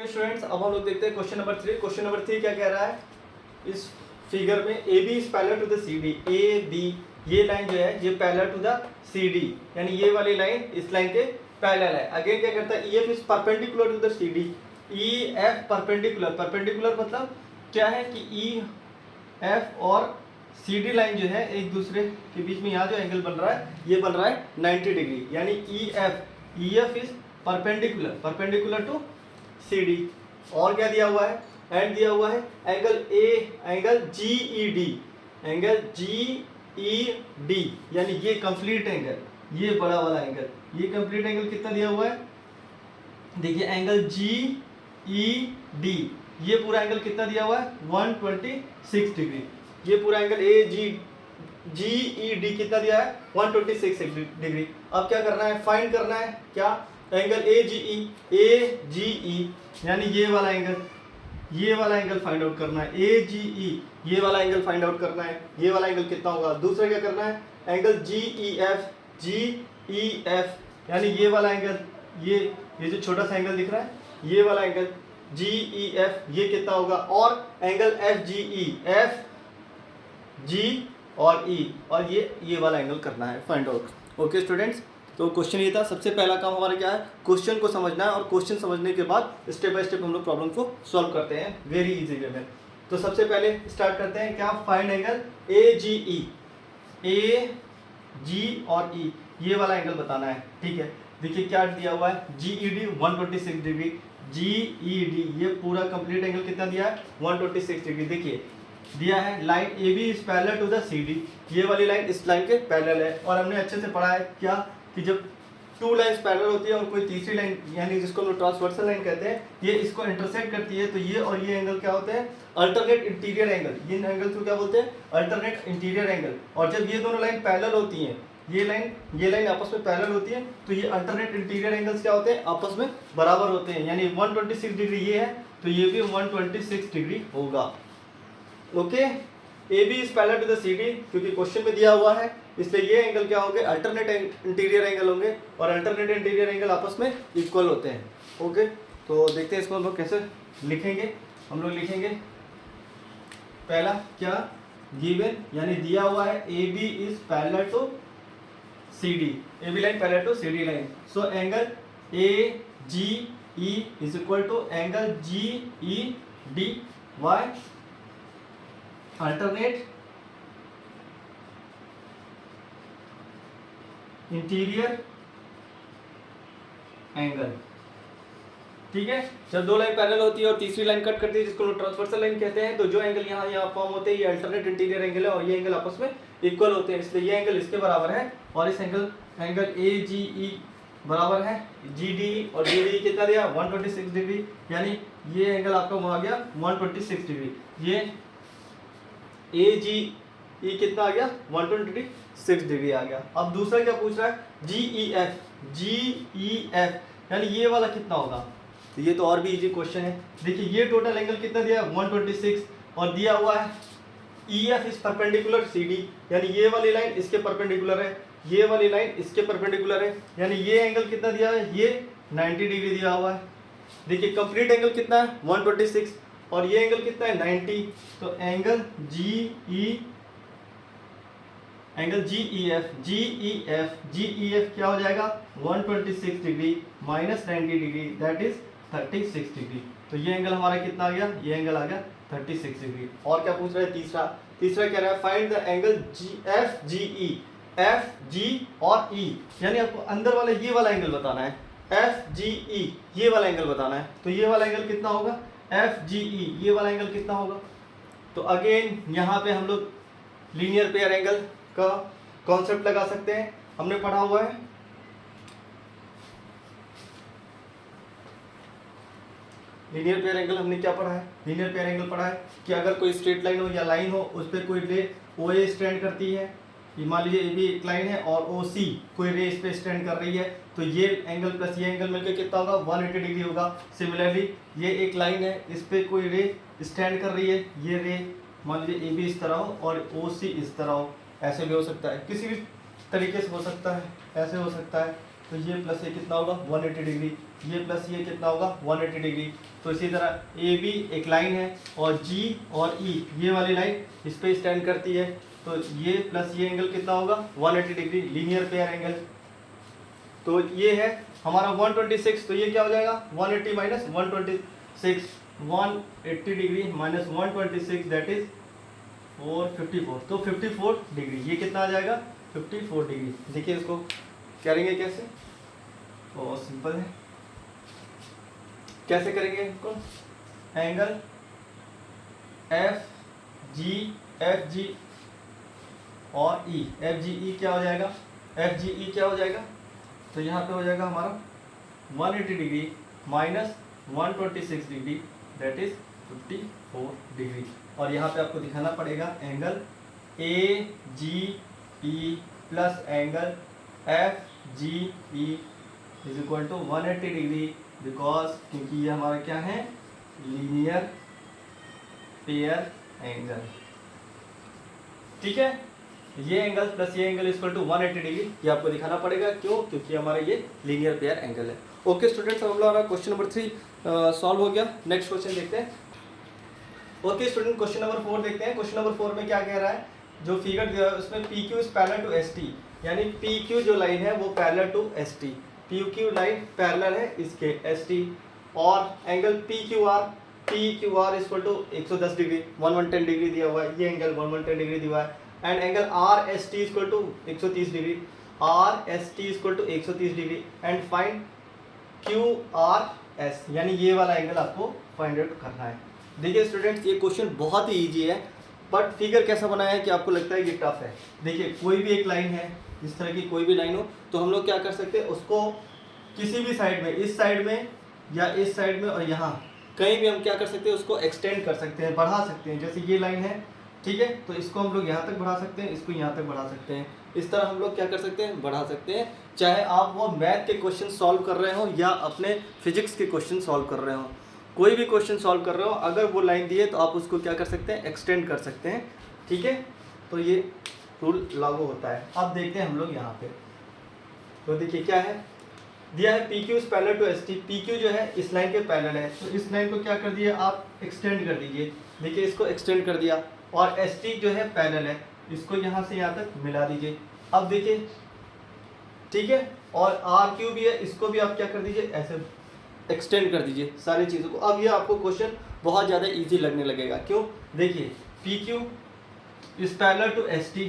Students, अब हम लोग देखते हैं क्वेश्चन नंबर 3। क्वेश्चन नंबर 3 क्या कह रहा है? इस फिगर में A B is parallel to the C D. A B ये लाइन जो है ये parallel to the C D, यानी ये वाली लाइन इस लाइन के पैरेलल है। अगेन क्या करता है? E F is perpendicular to the C D. E F perpendicular, perpendicular मतलब क्या है कि ई एफ और सी डी लाइन जो है एक दूसरे के बीच में यहाँ जो एंगल बन रहा है ये बन रहा है 90 डिग्री, यानी E F is perpendicular, perpendicular to C D. और क्या दिया हुआ है? एंड दिया हुआ है angle A, angle G E D, angle G E D, यानी ये कंप्लीट एंगल, ये बड़ा वाला एंगल, ये कंप्लीट एंगल कितना दिया हुआ है? देखिए एंगल जी ई डी, ये पूरा एंगल कितना दिया हुआ है? 126 डिग्री। ये पूरा angle A G E D कितना दिया है? 126 डिग्री। अब क्या करना है? फाइंड करना है क्या? एंगल ए जी ई, यानी ये वाला एंगल, ये वाला एंगल फाइंड आउट करना है। ए जी ई, ये वाला एंगल फाइंड आउट करना है। ये वाला एंगल कितना होगा? दूसरा क्या करना है? एंगल जी ई एफ, यानी ये वाला एंगल, ये जो छोटा सा एंगल दिख रहा है ये वाला एंगल जी ई एफ, ये कितना होगा? और एंगल एफ जी और ई, और ये वाला एंगल करना है फाइंड आउट। ओके स्टूडेंट्स, तो क्वेश्चन ये था। सबसे पहला काम हमारा क्या है? क्वेश्चन को समझना है, और क्वेश्चन समझने के बाद स्टेप बाय स्टेप हम लोग प्रॉब्लम को सॉल्व करते हैं वेरी इजी वे में। तो सबसे पहले स्टार्ट करते हैं क्या? फाइंड एंगल ए जी और ई, ये वाला एंगल बताना है। ठीक है, देखिए क्या दिया हुआ है? जी ई डी 126 डिग्री, जी ई डी ये पूरा कंप्लीट एंगल कितना दिया है? 126 डिग्री। देखिए दिया है line A B is parallel to the C D, ये वाली लाइन इस लाइन के पैरेलल है। और हमने अच्छे से पढ़ा है क्या कि जब टू लाइन्स पैरेलल होती है और कोई तीसरी लाइन, यानी जिसको हम लोग ट्रांसवर्सल लाइन कहते हैं, ये इसको इंटरसेक्ट करती है, तो ये और ये एंगल क्या होते हैं? Alternate interior angle. ये एंगल को क्या बोलते हैं? Alternate interior angle. और जब ये दोनों लाइन पैरेलल होती हैं, ये लाइन आपस में पैरेलल होती है, तो ये अल्टरनेट इंटीरियर एंगल्स क्या होते हैं? आपस में बराबर होते हैं। यानी 126 डिग्री ये है तो ये भी 126 डिग्री होगा। Okay, A B is parallel to the C D, क्योंकि क्वेश्चन में दिया हुआ है इसलिए ये एंगल क्या होंगे? अल्टरनेट इंटीरियर एंगल होंगे, और अल्टरनेट इंटीरियर एंगल आपस में इक्वल होते हैं। ओके, तो देखते हैं इसको हम लोग कैसे लिखेंगे। हम लोग लिखेंगे पहला क्या? गिवन, यानी दिया हुआ है A B is parallel to C D, A B line parallel to C D line. So angle A G E is equal to angle G E D by, alternate interior angle. ठीक है, जब दो line parallel होती है और तीसरी line cut करती है, जिसको लोग ट्रांसवर्सल लाइन कहते हैं, तो जो एंगल यहाँ फॉर्म होते हैं ये अल्टरनेट इंटीरियर एंगल है, और ये एंगल आपस में इक्वल होते हैं, इसलिए ये एंगल इसके बराबर है, और इस एंगल ए जी ई बराबर है जी डी, और जी डी कितना दिया? 126 डिग्री, यानी ये एंगल आपका आ गया 126 डिग्री। ये ए जी ई कितना आ गया? 126 डिग्री आ गया। अब दूसरा क्या पूछ रहा है? जी ई एफ, यानी ये वाला कितना होगा? तो ये तो और भी इजी क्वेश्चन है। देखिए ये टोटल एंगल कितना दिया है? 126, और दिया हुआ है E F is perpendicular C D, यानी ये वाली लाइन इसके परपेंडिकुलर है, ये वाली लाइन इसके परपेंडिकुलर है, यानी ये एंगल कितना दिया है? ये 90 डिग्री दिया हुआ है। देखिए कंप्लीट एंगल कितना है? 126, और ये एंगल कितना है? 90। तो एंगल जी ई एफ क्या हो जाएगा? 126 degree minus 90 degree, that is 36 degree. तो ये एंगल हमारा कितना आ गया? ये एंगल आ गया 36 डिग्री। और क्या पूछ रहा है? तीसरा कह रहा है फाइंड द एंगल एफ जी और ई, यानी आपको अंदर वाला ये वाला एंगल बताना है। एफ जी ई ये वाला एंगल बताना है, तो ये वाला एंगल कितना होगा? एफ जी ई ये वाला एंगल कितना होगा? तो अगेन यहाँ पे हम लोग लीनियर पेयर एंगल का कॉन्सेप्ट लगा सकते हैं, हमने पढ़ा हुआ है। लीनियर पेयर एंगल हमने क्या पढ़ा है? लीनियर पेयर एंगल पढ़ा है कि अगर कोई स्ट्रेट लाइन हो या लाइन हो, उस पर कोई रे ओ ए स्टैंड करती है, ये मान लीजिए ये भी एक लाइन है और ओ सी कोई रे इस पे स्टैंड कर रही है, तो ये एंगल प्लस ये एंगल मिलकर कितना होगा? 180 डिग्री होगा। सिमिलरली ये एक लाइन है, इस पे कोई रे स्टैंड कर रही है, ये रे मान लीजिए ए बी इस तरह हो और ओ सी इस तरह हो, ऐसे भी हो सकता है, किसी भी तरीके से हो सकता है, ऐसे हो सकता है। तो ये प्लस ये कितना होगा 180 डिग्री, ये प्लस ये कितना होगा 180 डिग्री। तो इसी तरह ए बी एक लाइन है और जी और ई ये वाली लाइन इस पे स्टैंड करती है, तो ये प्लस ये एंगल कितना होगा 180 डिग्री, लीनियर पेयर एंगल। तो ये है हमारा 126, तो ये क्या हो जाएगा 180 minus 126, 180 degree minus 126 that is 454, तो 54 डिग्री, ये कितना आ जाएगा 54 डिग्री। देखिए इसको करेंगे कैसे, बहुत सिंपल है। कैसे करेंगे इसको, एंगल एफ जी और ई, एफ जी ई क्या हो जाएगा, एफ जी ई क्या हो जाएगा, तो यहाँ पे हो जाएगा हमारा 180 degree minus 126 degree that is 54 degree. और यहाँ पे आपको दिखाना पड़ेगा angle A G E plus angle F G E is equal to 180 degree, because क्योंकि ये हमारा क्या है लीनियर पेयर एंगल। ठीक है, ये एंगल प्लस ये एंगल इक्वल टू 180 डिग्री, ये आपको दिखाना पड़ेगा। क्यों, क्योंकि हमारा ये लीनियर पेयर एंगल है। ओके स्टूडेंट्स, अब हम लोग क्वेश्चन नंबर 3 सॉल्व हो गया। नेक्स्ट क्वेश्चन देखते हैं। ओके स्टूडेंट, क्वेश्चन नंबर 4 देखते हैं। क्वेश्चन नंबर 4 में क्या कह रहा है, जो फिगर दिया है उसमें P Q is parallel to S T, यानी पी क्यू जो लाइन है वो parallel to S T, P Q line parallel है इसके एस टी, और angle P Q R equal to 110 degree 110 degree दिया हुआ है, ये एंगल 110 डिग्री दिया हुआ है, and angle R S T equal to 130 degree, R S T equal to 130 degree, and find Q R S, यानी ये वाला एंगल आपको फाइंड आउट करना है। देखिए स्टूडेंट्स, ये क्वेश्चन बहुत ही इजी है, बट फिगर कैसा बनाया है कि आपको लगता है ये टफ है। देखिए कोई भी एक लाइन है, इस तरह की कोई भी लाइन हो, तो हम लोग क्या कर सकते हैं, उसको किसी भी साइड में, इस साइड में या इस साइड में और यहाँ कहीं भी हम क्या कर सकते हैं, उसको एक्सटेंड कर सकते हैं, बढ़ा सकते हैं। जैसे ये लाइन है, ठीक है, तो इसको हम लोग यहाँ तक बढ़ा सकते हैं, इसको यहाँ तक बढ़ा सकते हैं। इस तरह हम लोग क्या कर सकते हैं, बढ़ा सकते हैं, चाहे आप वो मैथ के क्वेश्चन सॉल्व कर रहे हो या अपने फिजिक्स के क्वेश्चन सॉल्व कर रहे हो, कोई भी क्वेश्चन सॉल्व कर रहे हो, अगर वो लाइन दी है तो आप उसको क्या कर सकते हैं, एक्सटेंड कर सकते हैं। ठीक है, तो ये रूल लागू होता है। अब देखते हैं हम लोग यहाँ पे, तो देखिए क्या है दिया है, P Q is parallel to S T, P Q जो है इस लाइन के पैरेलल है, तो इस लाइन को क्या कर दिया आप, एक्सटेंड कर दीजिए। देखिए इसको एक्सटेंड कर दिया, और एस टी जो है पैरेलल है, इसको यहाँ से यहाँ तक मिला दीजिए। अब देखिए, ठीक है, और आर क्यू भी है, इसको भी आप क्या कर दीजिए, ऐसे एक्सटेंड कर दीजिए सारी चीज़ों को। अब ये आपको क्वेश्चन बहुत ज़्यादा इजी लगने लगेगा। क्यों, देखिए P Q is parallel to S T,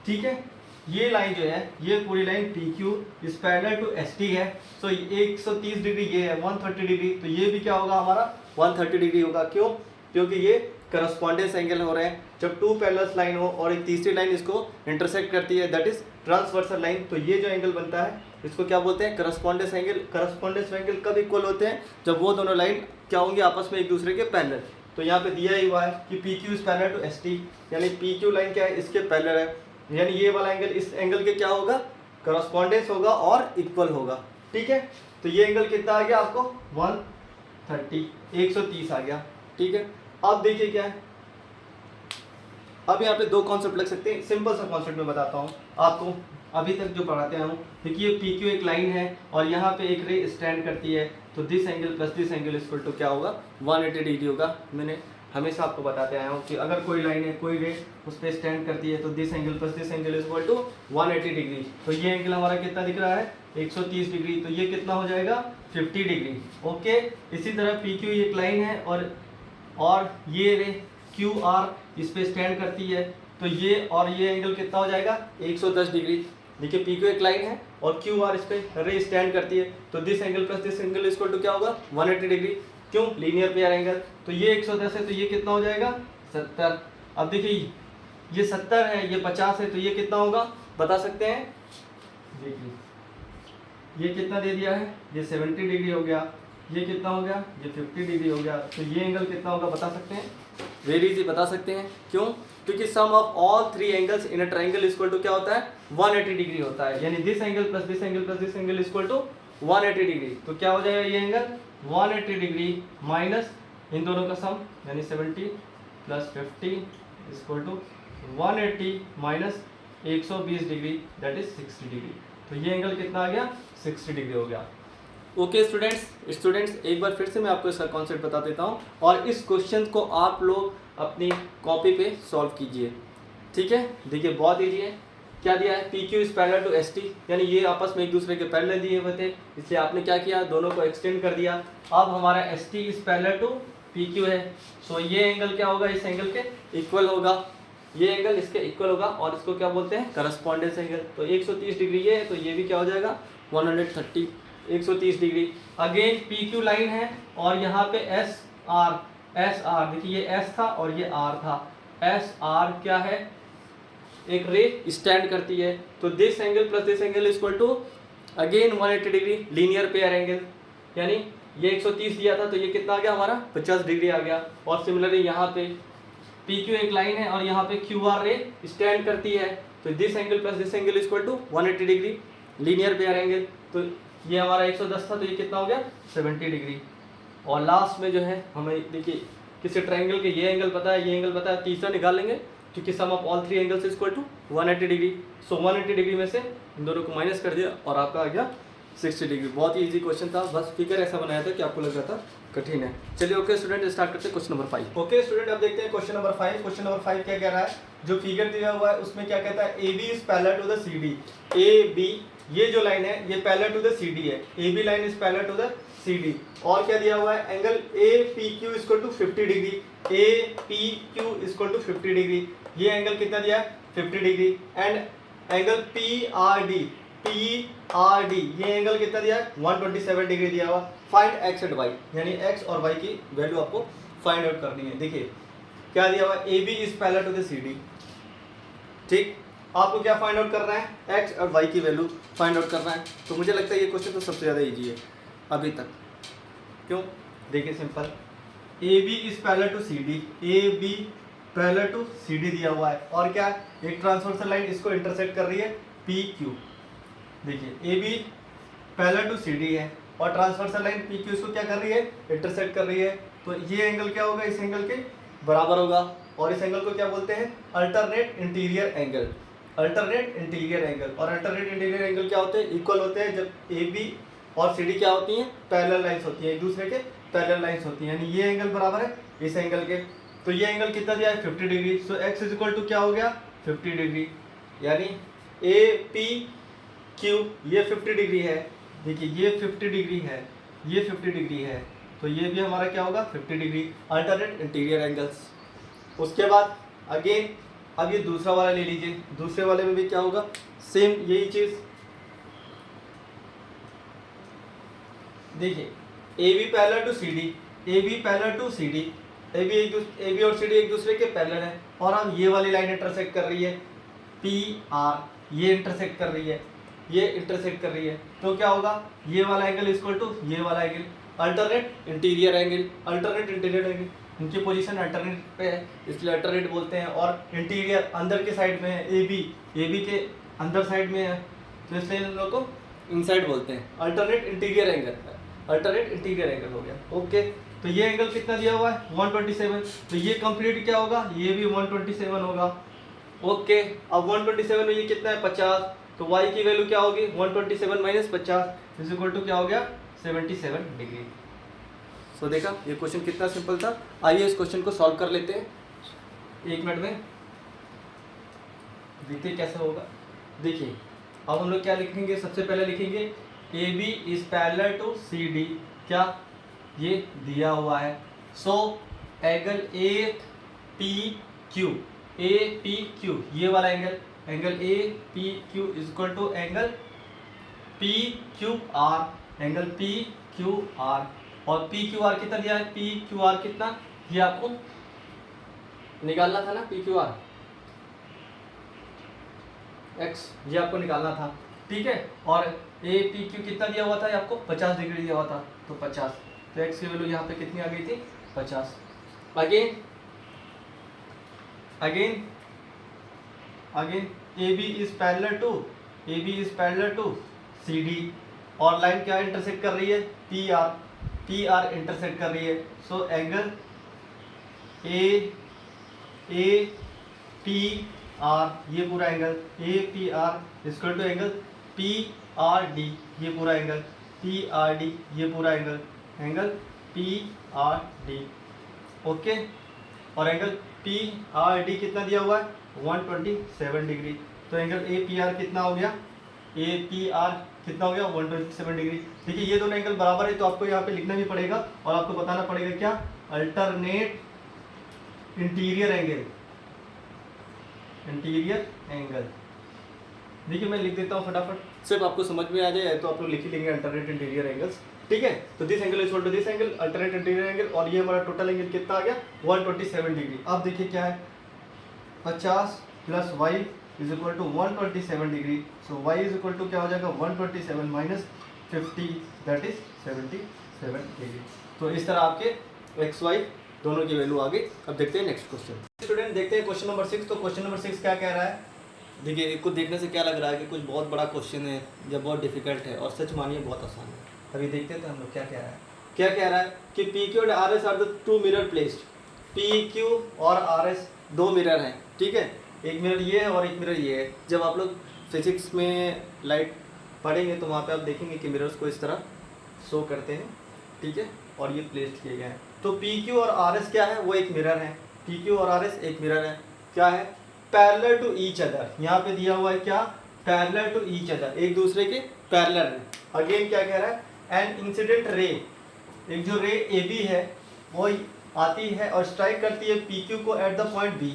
ठीक है, ये लाइन जो है, ये पूरी line P Q is parallel to S T है, सो 130 डिग्री ये है 130 डिग्री, तो ये भी क्या होगा हमारा 130 डिग्री होगा। क्यों, क्योंकि ये करस्पॉन्डेंस एंगल हो रहे हैं। जब टू पैरेलल लाइन हो और एक तीसरी लाइन इसको इंटरसेक्ट करती है, दैट इज ट्रांसवर्सल लाइन, तो ये जो एंगल बनता है इसको क्या बोलते हैं, करस्पॉन्डेंस एंगल। करस्पॉन्डेंस एंगल कब इक्वल होते हैं, जब वो दोनों लाइन क्या होंगे, आपस में एक दूसरे के पैरेलल। तो यहाँ पे दिया ही हुआ है कि P Q is parallel to S T, यानी पी क्यू लाइन क्या है, इसके पैरेलल है, यानी ये वाला एंगल इस एंगल के क्या होगा, करस्पॉन्डेंस होगा और इक्वल होगा। ठीक है, तो ये एंगल कितना आ गया आपको 130, 130 आ गया। ठीक है, अब देखिए क्या है, अब यहाँ पे दो कॉन्सेप्ट लग सकते हैं। सिंपल सा कॉन्सेप्ट मैं बताता हूँ आपको, अभी तक जो पढ़ाते आया हूँ। देखिए पी क्यू एक लाइन है और यहाँ पे एक रे स्टैंड करती है, तो this angle plus this angle equal to क्या होगा 180 डिग्री होगा। मैंने हमेशा आपको बताते आया हूँ कि अगर कोई लाइन है, कोई रे उस पर स्टैंड करती है, तो this angle plus this angle equal to 180 degree. तो ये एंगल हमारा कितना दिख रहा है 130 डिग्री, तो ये कितना हो जाएगा 50 डिग्री। ओके, इसी तरह पी क्यू एक लाइन है और ये रे क्यू आर इस पे स्टैंड करती है, तो ये और ये एंगल कितना हो जाएगा 110 डिग्री। देखिए पी क्यू एक लाइन है और क्यू आर इस पे रे स्टैंड करती है, तो this angle plus this angle equal to क्या होगा 180 डिग्री। क्यों, लीनियर पेयर एंगल। तो ये 110 है, तो ये कितना हो जाएगा 70। अब देखिए ये 70 है, ये 50 है, तो ये कितना होगा बता सकते हैं। देखिए ये कितना दे दिया है, ये 70 डिग्री हो गया, ये कितना हो गया, ये 50 डिग्री हो गया, तो ये एंगल कितना होगा बता सकते हैं, वेरी इजी बता सकते हैं। क्यों, क्योंकि sum of all three angles in a triangle equal to क्या होता है 180 डिग्री होता है, यानी this angle plus this angle plus this angle equal to 180 degree. तो क्या हो जाएगा ये एंगल 180 डिग्री माइनस इन दोनों का सम, यानी 70 plus 50 equal to 180 minus 120 degree that is 60 degree. तो ये एंगल कितना आ गया 60 डिग्री हो गया। ओके स्टूडेंट्स एक बार फिर से मैं आपको इसका कॉन्सेप्ट बता देता हूँ और इस क्वेश्चन को आप लोग अपनी कॉपी पे सॉल्व कीजिए, ठीक है। देखिए बहुत ईजी है। क्या दिया है, P Q is parallel to S T, यानी ये आपस में एक दूसरे के पैरेलल दिए हुए थे, इसलिए आपने क्या किया, दोनों को एक्सटेंड कर दिया। अब हमारा S T is parallel to P Q है, सो ये एंगल क्या होगा, इस एंगल के इक्वल होगा, ये एंगल इसके इक्वल होगा और इसको क्या बोलते हैं, करस्पॉन्डेंस एंगल। तो 130 डिग्री ये है, तो ये भी क्या हो जाएगा 130 degree. Again P Q line है और यहाँ पे एस आर, देखिए ये एस था और ये आर था, एस आर क्या है, एक रे स्टैंड करती है। तो this angle plus this angle is equal to again 180 degree, linear pair angle, यानी ये 130 दिया था तो ये कितना आ गया हमारा 50 डिग्री आ गया। और सिमिलरली यहाँ पे पी क्यू एक लाइन है और यहाँ पे क्यू आर रे स्टैंड करती है, तो this angle plus this angle is equal to 180 degree, linear pair angle. तो ये हमारा 110 था तो ये कितना हो गया 70 डिग्री। और लास्ट में जो है हमें देखिए किसी ट्रायंगल के ये एंगल पता है, ये एंगल पता है, तीसरा निकाल लेंगे क्योंकि sum of all three angles is equal to 180 degree. So 180 degree में से इन दोनों को माइनस कर दिया और आपका आ गया 60 डिग्री। बहुत ही इजी क्वेश्चन था, बस फिगर ऐसा बनाया था कि आपको लग रहा था कठिन है। चलिए ओके स्टूडेंट स्टार्ट करते हैं क्वेश्चन नंबर 5। ओके स्टूडेंट अब देखते हैं क्वेश्चन नंबर 5। क्वेश्चन नंबर 5 क्या कह रहा है, जो फिगर दिया हुआ है उसमें क्या कहता है, A B is parallel to the C D. A B ये जो लाइन है ये parallel to the C D है, A B line is parallel to the C D. और क्या दिया हुआ है, angle A P Q equal to 50 degree, A P Q equal to 50 degree. ये एंगल कितना दिया है 50 degree. And angle P R D, ये एंगल कितना दिया है 127 डिग्री दिया हुआ। फाइंड एक्स एंड वाई, यानी एक्स और वाई की वैल्यू आपको फाइंड आउट करनी है। देखिए क्या दिया हुआ है, A B is parallel to the C D, ठीक। आपको क्या फाइंड आउट करना है, एक्स और वाई की वैल्यू फाइंड आउट करना है। तो मुझे लगता है ये क्वेश्चन तो सबसे ज़्यादा ईजी है अभी तक। क्यों, देखिए simple, A B is parallel to C D, A B parallel to C D दिया हुआ है और क्या एक ट्रांसवर्सल लाइन इसको इंटरसेक्ट कर रही है पी क्यू। देखिए A B parallel to C D है और ट्रांसवर्सल लाइन पी क्यू इसको क्या कर रही है, इंटरसेक्ट कर रही है। तो ये एंगल क्या होगा, इस एंगल के बराबर होगा और इस एंगल को क्या बोलते हैं, alternate interior angle. Alternate interior angle, और अल्टरनेट इंटीरियर एंगल क्या होते हैं, इक्वल होते हैं जब ए बी और सी डी क्या होती हैं, पैरेलल लाइंस होती हैं, एक दूसरे के पैरेलल लाइंस होती हैं, यानी ये एंगल बराबर है इस एंगल के। तो ये एंगल कितना दिया है 50 degree. So x is equal to क्या हो गया 50 डिग्री, यानी ए पी क्यू ये 50 डिग्री है। देखिए ये 50 डिग्री है, ये 50 डिग्री है, तो ये भी हमारा क्या होगा 50 डिग्री, अल्टरनेट इंटीरियर एंगल्स। उसके बाद अगेन अब ये दूसरा वाला ले लीजिए, दूसरे वाले में भी क्या होगा, सेम यही चीज। देखिए A B parallel to C D, A B parallel to C D, A B और सी डी एक दूसरे के पैरेलल है और अब ये वाली लाइन इंटरसेक्ट कर रही है पी आर, ये इंटरसेक्ट कर रही है, ये इंटरसेक्ट कर रही है। तो क्या होगा, ये वाला एंगल इक्वल टू ये वाला angle, alternate interior angle. Alternate interior angle, इनकी पोजीशन अल्टरनेट पे है इसलिए अल्टरनेट बोलते हैं, और इंटीरियर अंदर के साइड में है, ए बी के अंदर साइड में है तो इसलिए इन लोगों को इनसाइड बोलते हैं। Alternate interior angle, alternate interior angle हो गया। ओके, तो ये एंगल कितना दिया हुआ है 127, तो ये कंप्लीट क्या होगा, ये भी 127 होगा। ओके, अब 127 में ये कितना है 50, तो y की वैल्यू क्या होगी 127 माइनस 50 इज इक्वल टू क्या हो गया 77 डिग्री। सो देखा ये क्वेश्चन कितना सिंपल था। आइए इस क्वेश्चन को सॉल्व कर लेते हैं 1 मिनट में, देखते कैसे होगा। देखिए अब हम लोग क्या लिखेंगे, सबसे पहले लिखेंगे A B is parallel to C D, क्या ये दिया हुआ है। So angle A P Q, A P Q ये वाला angle, angle A P Q is equal to angle P Q R, angle P Q R. और P Q R कितना दिया है, पी क्यू आर कितना, ये आपको निकालना था ना, पी क्यू आर एक्स ये आपको निकालना था, ठीक है। और ए पी क्यू कितना दिया हुआ था, ये आपको 50 डिग्री दिया हुआ था, तो 50, तो एक्स की वैल्यू यहाँ पे कितनी आ गई थी 50। Again A B is parallel to C D, और लाइन क्या इंटरसेक्ट कर रही है पी आर इंटरसेक्ट कर रही है। So angle A P R ये पूरा angle, A P R equal to angle P R D ये पूरा एंगल। पी आर डी, ये पूरा angle, angle P R D, okay. और एंगल पी आर डी कितना दिया हुआ है 127 डिग्री। तो एंगल ए पी आर कितना हो गया, ए पी आर कितना हो गया 127 डिग्री। देखिए ये दोनों एंगल बराबर है, तो आपको यहाँ पे लिखना भी पड़ेगा और आपको बताना पड़ेगा क्या, alternate interior angle, interior angle. देखिए मैं लिख देता हूँ फटाफट, सिर्फ आपको समझ में आ जाए तो आप लोग लिख ही लेंगे अल्टरनेट इंटीरियर एंगल्स, ठीक है। तो this angle is equal to this angle, alternate interior angle, और ये हमारा टोटल एंगल कितना आ गया 127 डिग्री। अब देखिए क्या है 50 plus y is equal to 127 degree. So y is equal to क्या हो जाएगा 127 माइनस 50 दैट इज 77 डिग्री। तो इस तरह आपके एक्स वाई दोनों की वैल्यू आ गई। अब देखते हैं नेक्स्ट क्वेश्चन। स्टूडेंट देखते हैं क्वेश्चन नंबर 6। तो क्वेश्चन नंबर 6 क्या कह रहा है, देखिए इसको देखने से क्या लग रहा है कि कुछ बहुत बड़ा क्वेश्चन है या बहुत डिफिकल्ट है, और सच मानिए बहुत आसान है। अभी देखते हैं तो हम लोग क्या कह रहा है। क्या कह रहा है कि P Q and R S R the two mirror placed. P Q और आर एस दो मिरर हैं, ठीक है। एक मिरर ये है और एक मिरर ये है। जब आप लोग फिजिक्स में लाइट पढ़ेंगे तो वहाँ पे आप देखेंगे कि मिरर्स को इस तरह शो करते हैं, ठीक है, और ये प्लेस्ड किए गए हैं। तो पी क्यू और आर एस क्या है, वो एक मिरर है। पी क्यू और आर एस एक मिरर है, क्या है, पैरेलल टू ईच अदर। यहाँ पे दिया हुआ है क्या, पैरेलल टू ईच अदर, एक दूसरे के पैरेलल है। अगेन क्या कह रहा है, एन इंसिडेंट रे, एक जो रे ए बी है वो आती है और स्ट्राइक करती है पी क्यू को एट द पॉइंट बी।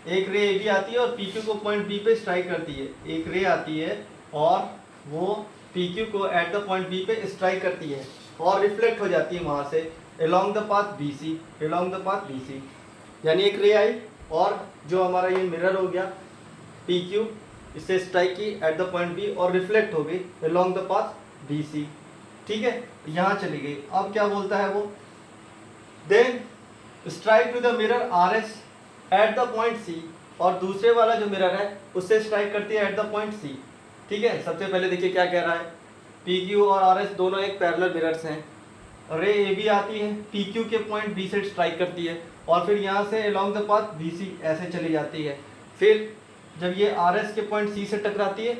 एक रे ए बी आती है और पी क्यू को पॉइंट बी पे स्ट्राइक करती है। एक रे आती है और वो पी क्यू को एट द पॉइंट बी पे स्ट्राइक करती है और रिफ्लेक्ट हो जाती है वहाँ से along the path B C, along the path B C. यानी एक रे आई और जो हमारा ये मिरर हो गया पी क्यू, इससे स्ट्राइक की एट द पॉइंट बी और रिफ्लेक्ट हो गई along the path B C, ठीक है, यहाँ चली गई। अब क्या बोलता है वो, then strike to the mirror R S at the point C, और दूसरे वाला जो मिरर है उससे स्ट्राइक करती है एट द पॉइंट सी, ठीक है। सबसे पहले देखिए क्या कह रहा है, पी क्यू और आर एस दोनों एक पैरेलल मिरर्स हैं। रे ए बी आती है, पी क्यू के पॉइंट बी से स्ट्राइक करती है और फिर यहाँ से along the path B C ऐसे चली जाती है। फिर जब ये आर एस के पॉइंट सी से टकराती है,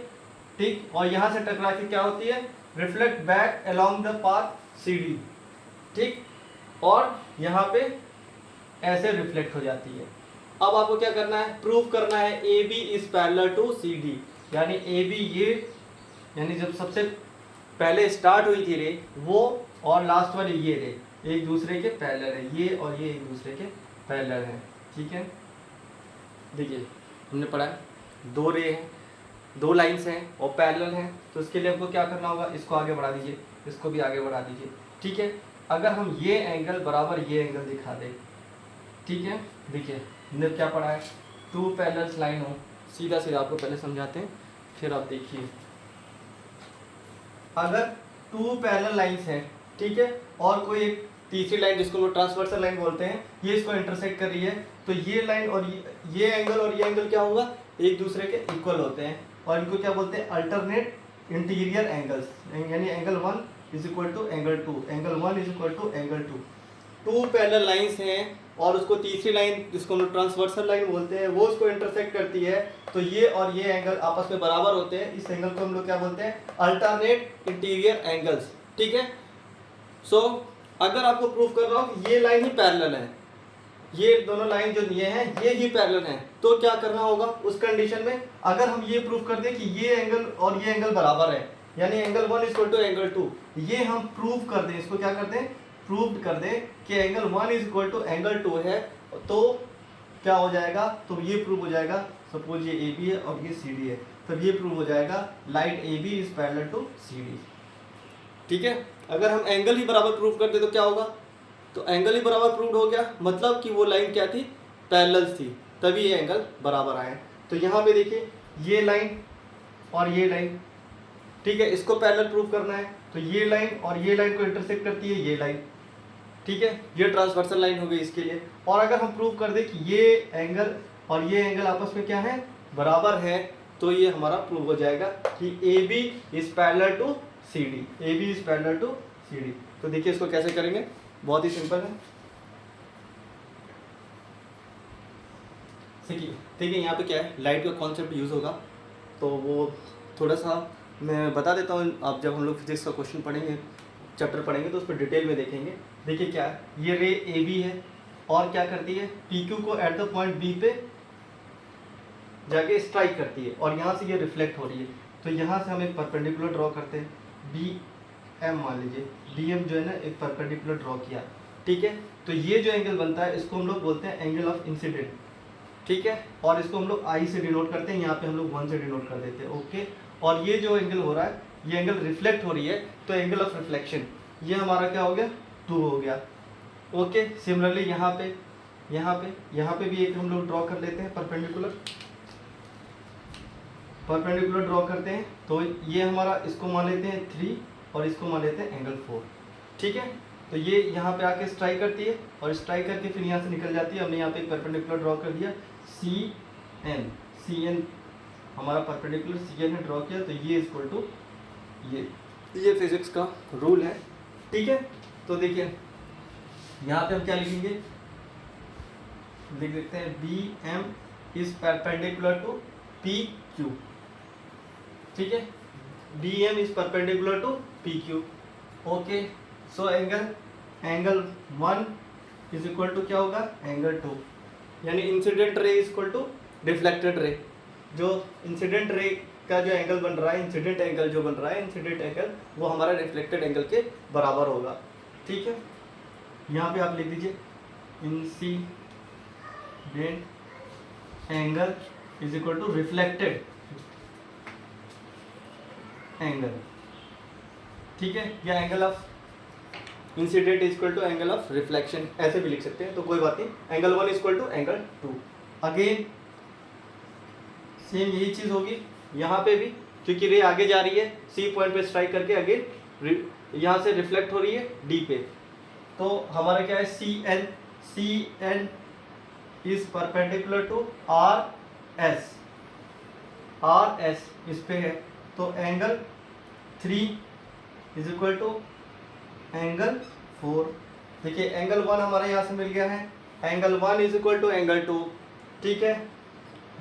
ठीक, और यहाँ से टकरा के क्या होती है, reflect back along the path C D, ठीक, और यहाँ पे ऐसे रिफ्लेक्ट हो जाती है। अब आपको क्या करना है, प्रूव करना है A B is parallel to C D. यानी ए बी ये, यानी जब सबसे पहले स्टार्ट हुई थी रे वो और लास्ट वाली ये रे एक दूसरे के पैरेलल है, ये और ये एक दूसरे के पैरेलल हैं, ठीक है। देखिए हमने पढ़ा है दो रे हैं, दो लाइंस हैं और पैरेलल हैं, तो इसके लिए आपको क्या करना होगा, इसको आगे बढ़ा दीजिए, इसको भी आगे बढ़ा दीजिए, ठीक है। अगर हम ये एंगल बराबर ये एंगल दिखा दें, ठीक है, देखिए हमने क्या पढ़ा है, टू पैरेलल लाइन हो, सीधा सीधा आपको पहले समझाते हैं फिर आप देखिए। अगर टू पैरेलल लाइंस हैं, ठीक है, और कोई एक तीसरी लाइन जिसको हम ट्रांसवर्सल लाइन बोलते हैं, ये इसको इंटरसेक्ट कर रही है, तो ये लाइन और ये एंगल और ये एंगल क्या होगा, एक दूसरे के इक्वल होते हैं और इनको क्या बोलते हैं, अल्टरनेट इंटीरियर एंगल्स। यानी angle 1 is equal to angle 2, angle 1 is equal to angle 2। Two parallel lines हैं और उसको तीसरी लाइन जिसको हम ट्रांसवर्सल लाइन बोलते हैं वो उसको इंटरसेक्ट करती है, तो ये और ये एंगल आपस में बराबर होते हैं। इस एंगल को हम लोग क्या बोलते हैं, अल्टरनेट इंटीरियर एंगल्स, ठीक है। सो अगर आपको प्रूफ कर रहा हूँ कि ये लाइन ही पैरेलल है, ये दोनों लाइन जो ये हैं ये ही पैरेलल हैं, तो क्या करना होगा उस कंडीशन में, अगर हम ये प्रूफ कर दें कि ये एंगल और ये एंगल बराबर है, यानी angle 1 is equal to angle 2, ये हम प्रूफ कर दें, इसको क्या कर दें, प्रूव कर दें कि angle 1 is equal to angle 2 है, तो क्या हो जाएगा, तो ये प्रूव हो जाएगा। सपोज ये ए बी है और ये सी डी है, तब ये प्रूव हो जाएगा line A B is parallel to C D, ठीक है। अगर हम एंगल ही बराबर प्रूव कर दे तो क्या होगा, तो एंगल ही बराबर प्रूव हो गया, मतलब कि वो लाइन क्या थी, पैरेलल थी, तभी ये एंगल बराबर आए। तो यहाँ पे देखिए ये लाइन और ये लाइन, ठीक है, इसको पैरेलल प्रूव करना है, तो ये लाइन और ये लाइन को इंटरसेक्ट करती है ये लाइन, ठीक है, ये ट्रांसवर्सल लाइन हो गई इसके लिए। और अगर हम प्रूव कर दें कि ये एंगल और ये एंगल आपस में क्या है, बराबर है, तो ये हमारा प्रूव हो जाएगा कि A B is parallel to C D, A B is parallel to C D. तो देखिए इसको कैसे करेंगे, बहुत ही सिंपल है। देखिए यहाँ पे क्या है, लाइट का कॉन्सेप्ट यूज होगा, तो वो थोड़ा सा मैं बता देता हूँ, आप जब हम लोग फिजिक्स का क्वेश्चन पढ़ेंगे, चैप्टर पढ़ेंगे, तो उस पर डिटेल में देखेंगे। देखिए क्या है, ये रे ए बी है और क्या करती है, पी क्यू को एट द पॉइंट बी पे जाके स्ट्राइक करती है और यहाँ से ये रिफ्लेक्ट हो रही है। तो यहाँ से हम एक परपेंडिकुलर ड्रॉ करते हैं, बी एम मान लीजिए, बी एम जो है ना एक परपेंडिकुलर ड्रॉ किया, ठीक है। तो ये जो एंगल बनता है इसको हम लोग बोलते हैं एंगल ऑफ इंसिडेंट, ठीक है। और इसको हम लोग आई से डिनोट करते हैं, यहाँ पे हम लोग 1 से डिनोट कर देते हैं, ओके। और ये जो एंगल हो रहा है, ये एंगल रिफ्लेक्ट हो रही है, तो एंगल ऑफ रिफ्लेक्शन ये हमारा क्या हो गया, 2 हो गया, ओके। सिमिलरली यहाँ पे भी एक हम लोग ड्रॉ कर लेते हैं, परपेंडिकुलर ड्रॉ करते हैं। तो ये हमारा, इसको मान लेते हैं 3 और इसको मान लेते हैं एंगल 4, ठीक है। तो ये यहाँ पे आके स्ट्राइक करती है और स्ट्राइक करके फिर यहाँ से निकल जाती है। हमने यहाँ पे एक परपेंडिकुलर ड्रॉ कर दिया, सी एन हमारा परपेंडिकुलर सी एन है ड्रॉ किया, तो ये इक्वल टू ये फिजिक्स का रूल है, ठीक है। तो देखिए यहाँ पे हम क्या लिखेंगे, लिख देते हैं B M is perpendicular to P Q, ठीक है। B M is perpendicular to P Q, okay. So angle 1 is equal to क्या होगा, एंगल 2, यानी incident ray is equal to reflected ray. जो इंसिडेंट रे का जो एंगल बन रहा है, इंसिडेंट एंगल जो बन रहा है, इंसिडेंट एंगल वो हमारा रिफ्लेक्टेड एंगल के बराबर होगा, ठीक है। यहाँ पे आप लिख दीजिए incident angle is equal to reflected angle, ठीक है। या angle of incident is equal to angle of reflection, ऐसे भी लिख सकते हैं, तो कोई बात नहीं। Angle 1 is equal to angle 2, again same यही चीज होगी यहाँ पे भी, क्योंकि रे आगे जा रही है, सी पॉइंट पे स्ट्राइक करके अगेन यहाँ से रिफ्लेक्ट हो रही है डी पे। तो हमारा क्या है, C N is perpendicular to R S इस पे है, तो angle 3 is equal to angle 4। देखिए एंगल 1 हमारा यहाँ से मिल गया है, angle 1 is equal to angle 2, ठीक है।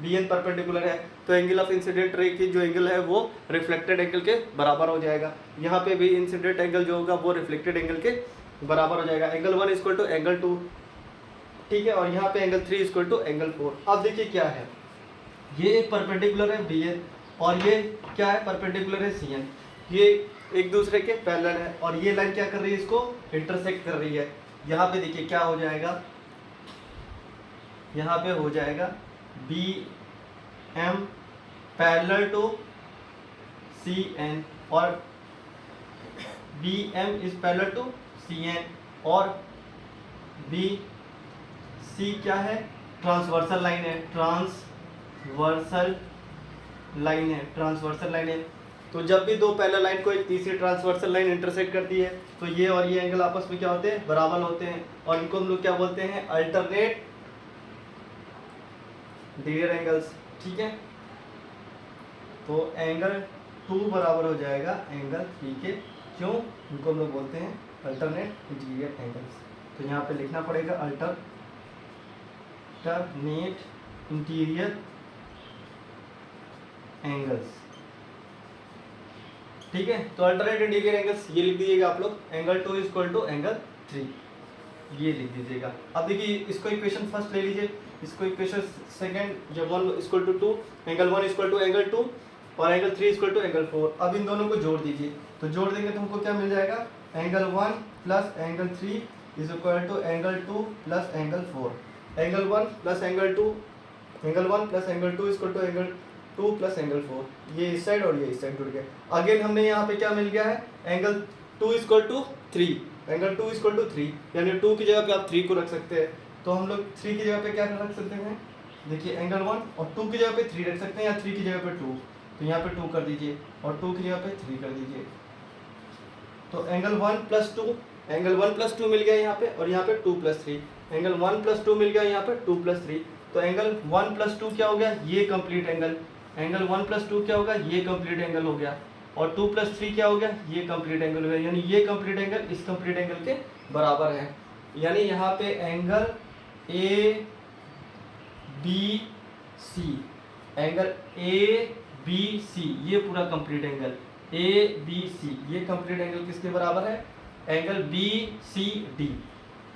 बी एन परपेंडिकुलर है, तो एंगल ऑफ इंसिडेंट रे की जो एंगल है वो रिफ्लेक्टेड एंगल के बराबर हो जाएगा। यहाँ पे भी इंसिडेंट एंगल जो होगा वो रिफ्लेक्टेड एंगल के बराबर हो जाएगा। Angle 1 is equal to angle 2, ठीक है। और यहाँ पे angle 3 is equal to angle 4। अब देखिए क्या है, ये एक परपेंडिकुलर है बी एन और ये क्या है, परपेंडिकुलर है सी एन, ये एक दूसरे के पैरेलल है और ये लाइन क्या कर रही है, इसको इंटरसेक्ट कर रही है। यहाँ पे देखिए क्या हो जाएगा, यहाँ पे हो जाएगा B M parallel to C N और B M is parallel to C N और बी सी क्या है, ट्रांसवर्सल लाइन है, ट्रांसवर्सल लाइन है। तो जब भी दो पैरेलल लाइन को एक तीसरी ट्रांसवर्सल लाइन इंटरसेक्ट करती है, तो ये और ये एंगल आपस में क्या होते हैं, बराबर होते हैं, और इनको हम लोग क्या बोलते हैं, अल्टरनेट डियर एंगल्स, ठीक है। तो एंगल 2 बराबर हो जाएगा एंगल 3 के, क्यों, इनको हम लोग बोलते हैं अल्टरनेट इंटीरियर एंगल्स। तो यहाँ पे लिखना पड़ेगा अल्टरनेट इंटीरियर एंगल्स, ठीक है। तो अल्टरनेट इंटीरियर एंगल्स ये लिख दीजिएगा आप लोग, angle 2 is equal to angle 3, ये लिख दीजिएगा। अब देखिए इसको इक्वेशन फर्स्ट ले लीजिए, इसको इक्वेशन सेकंड, जब 1 is equal to 2, angle 1 is equal to angle 2 और angle 3 is equal to angle 4। अब इन दोनों को जोड़ दीजिए, तो जोड़ देंगे तो हमको क्या मिल जाएगा, angle 1 plus angle 3 is equal to angle 2 plus angle 4। Angle 1 plus angle 2 is equal to angle 2 plus angle 4, ये इस साइड और ये इस साइड जुड़ गया। अगेन हमने यहाँ पे क्या मिल गया है, angle 2 is equal to 3, angle 2 is equal to 3, यानी 2 की जगह पे आप 3 को रख सकते हैं। तो हम लोग 3 की जगह पे क्या रख सकते हैं, देखिए एंगल 1 और 2 की जगह पे 3 रख सकते हैं, या 3 की जगह पे 2, तो यहाँ पे 2 कर दीजिए और 2 की जगह पे 3 कर दीजिए। तो एंगल 1 प्लस 2 मिल गया यहाँ पे, और यहाँ पे 2 प्लस 3, एंगल 1 प्लस 2 मिल गया यहाँ पे 2 प्लस 3। तो एंगल 1 प्लस 2 क्या हो गया, ये कंप्लीट एंगल, एंगल 1 प्लस 2 क्या होगा, ये कंप्लीट एंगल हो गया, और 2 प्लस 3 क्या हो गया, ये कंप्लीट एंगल हो गया, यानी ये कंप्लीट एंगल इस कंप्लीट एंगल के बराबर है। यानी यहाँ पे एंगल ए बी सी ये पूरा कंप्लीट एंगल ABC, ये कंप्लीट एंगल किसके बराबर है? एंगल BCD,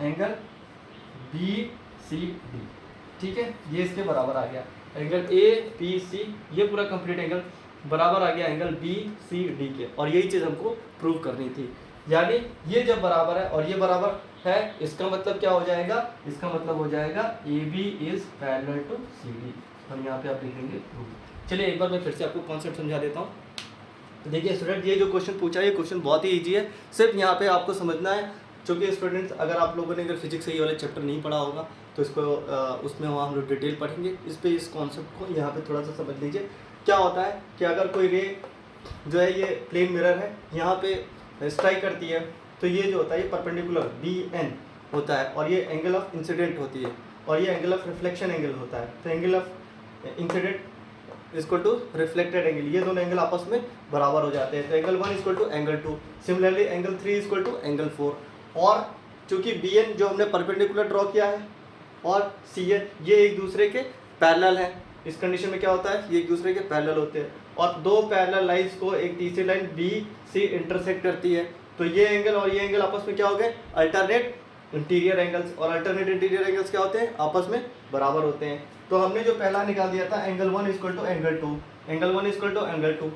एंगल BCD, ठीक है, ये इसके बराबर आ गया। एंगल ABC ये पूरा कंप्लीट एंगल बराबर आ गया एंगल BCD के, और यही चीज़ हमको प्रूव करनी थी। यानी ये जब बराबर है और ये बराबर है, इसका मतलब क्या हो जाएगा? इसका मतलब हो जाएगा AB is parallel to CD। हम यहाँ पे आप लिखेंगे प्रूव। चलिए एक बार मैं फिर से आपको कॉन्सेप्ट समझा देता हूँ। तो देखिए स्टूडेंट, ये जो क्वेश्चन पूछा है, ये क्वेश्चन बहुत ही ईजी है। सिर्फ यहाँ पे आपको समझना है, चूँकि स्टूडेंट्स अगर आप लोगों ने अगर फिजिक्स से ये वाले चैप्टर नहीं पढ़ा होगा तो इसको उसमें वहाँ हम लोग डिटेल पढ़ेंगे। इस कॉन्सेप्ट को यहाँ पे थोड़ा सा समझ लीजिए। क्या होता है कि अगर कोई रे जो है ये प्लेन मिरर है, यहाँ पे स्ट्राइक करती है, तो ये जो होता है ये परपेंडिकुलर BN होता है, और ये एंगल ऑफ इंसिडेंट होती है, और ये एंगल ऑफ रिफ्लेक्शन एंगल होता है। तो angle of incident equal to reflected angle, ये दोनों एंगल आपस में बराबर हो जाते हैं। तो angle 1 equal to angle 2, similarly angle 3 equal to angle 4। और चूंकि BN जो हमने परपेंडिकुलर ड्रॉ किया है और CN ये एक दूसरे के पैरेलल है, इस कंडीशन में क्या होता है, ये एक दूसरे के पैरेलल होते हैं, और दो पैरेलल लाइंस को एक तीसरी लाइन BC इंटरसेक्ट करती है। तो ये एंगल और ये एंगल आपस में क्या हो गए? अल्टरनेट इंटीरियर एंगल्स, और अल्टरनेट इंटीरियर एंगल्स क्या होते हैं? आपस में बराबर होते हैं। तो हमने जो पहला निकाल दिया था angle 1 equal to angle 2, angle 1 equal to angle 2,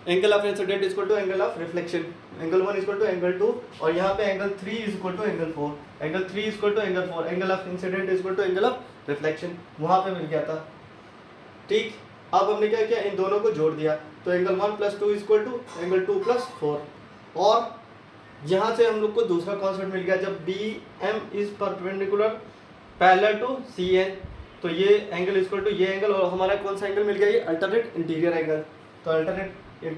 angle of incident equal to angle of reflection, angle 1 equal to angle 2, और यहाँ पे angle 3 equal to angle 4, angle 3 equal to angle 4, angle of incident equal to angle of reflection, वहाँ पे मिल गया था। ठीक, अब हमने क्या किया? इन दोनों को जोड़ दिया, तो angle 1 plus 2 equal to angle 2 plus 4, और यहाँ से हम लोग को दूसरा कॉन्सेप्ट मिल गया, जब BM is perpendicular parallel to CN, तो ये एंगल इक्वल टू ये एंगल, और हमारा कौन सा एंगल मिल गया? ये अल्टरनेट इंटीरियर एंगल। तो अल्टरनेट इंटीरियर